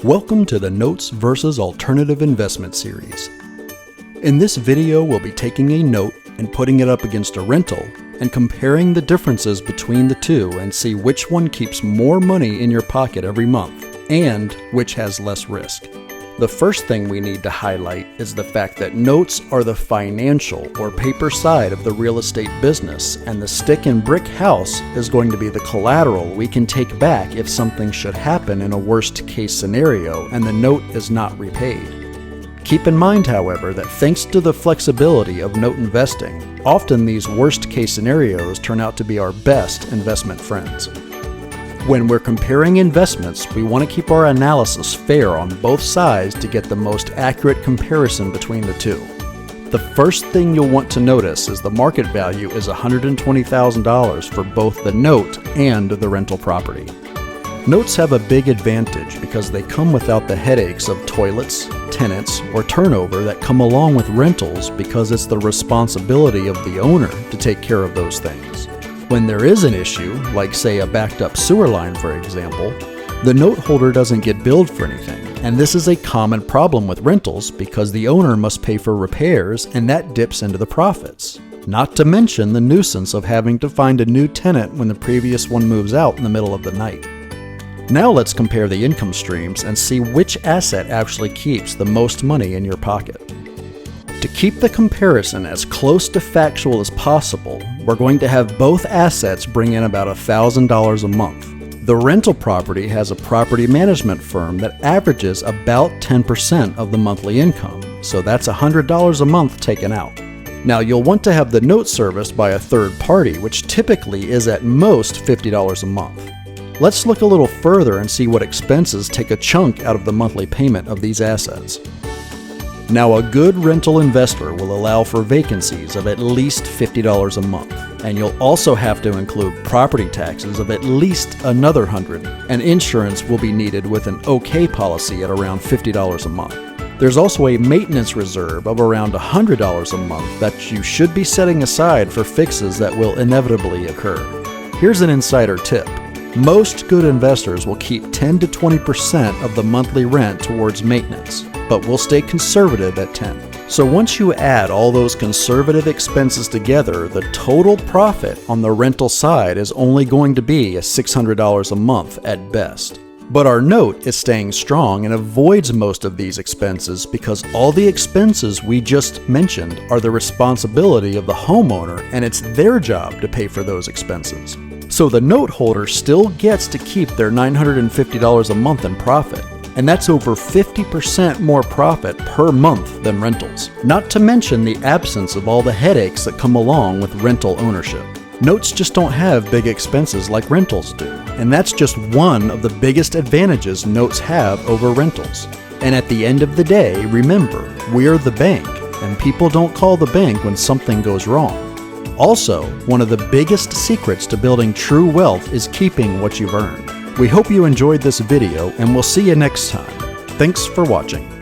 Welcome to the Notes versus Alternative Investment series. In this video, we'll be taking a note and putting it up against a rental and comparing the differences between the two and see which one keeps more money in your pocket every month and which has less risk. The first thing we need to highlight is the fact that notes are the financial or paper side of the real estate business, and the stick and brick house is going to be the collateral we can take back if something should happen in a worst case scenario and the note is not repaid. Keep in mind, however, that thanks to the flexibility of note investing, often these worst case scenarios turn out to be our best investment friends. When we're comparing investments, we want to keep our analysis fair on both sides to get the most accurate comparison between the two. The first thing you'll want to notice is the market value is $120,000 for both the note and the rental property. Notes have a big advantage because they come without the headaches of toilets, tenants, or turnover that come along with rentals because it's the responsibility of the owner to take care of those things. When there is an issue, like say a backed up sewer line for example, the note holder doesn't get billed for anything, and this is a common problem with rentals because the owner must pay for repairs and that dips into the profits. Not to mention the nuisance of having to find a new tenant when the previous one moves out in the middle of the night. Now let's compare the income streams and see which asset actually keeps the most money in your pocket. To keep the comparison as close to factual as possible, we're going to have both assets bring in about $1,000 a month. The rental property has a property management firm that averages about 10% of the monthly income, so that's $100 a month taken out. Now you'll want to have the note serviced by a third party, which typically is at most $50 a month. Let's look a little further and see what expenses take a chunk out of the monthly payment of these assets. Now, a good rental investor will allow for vacancies of at least $50 a month, and you'll also have to include property taxes of at least another $100, and insurance will be needed with an OK policy at around $50 a month. There's also a maintenance reserve of around $100 a month that you should be setting aside for fixes that will inevitably occur. Here's an insider tip. Most good investors will keep 10 to 20% of the monthly rent towards maintenance, but we'll stay conservative at 10. So once you add all those conservative expenses together, the total profit on the rental side is only going to be $600 a month at best. But our note is staying strong and avoids most of these expenses because all the expenses we just mentioned are the responsibility of the homeowner, and it's their job to pay for those expenses. So the note holder still gets to keep their $950 a month in profit, and that's over 50% more profit per month than rentals. Not to mention the absence of all the headaches that come along with rental ownership. Notes just don't have big expenses like rentals do, and that's just one of the biggest advantages notes have over rentals. And at the end of the day, remember, we're the bank, and people don't call the bank when something goes wrong. Also, one of the biggest secrets to building true wealth is keeping what you've earned. We hope you enjoyed this video, and we'll see you next time. Thanks for watching.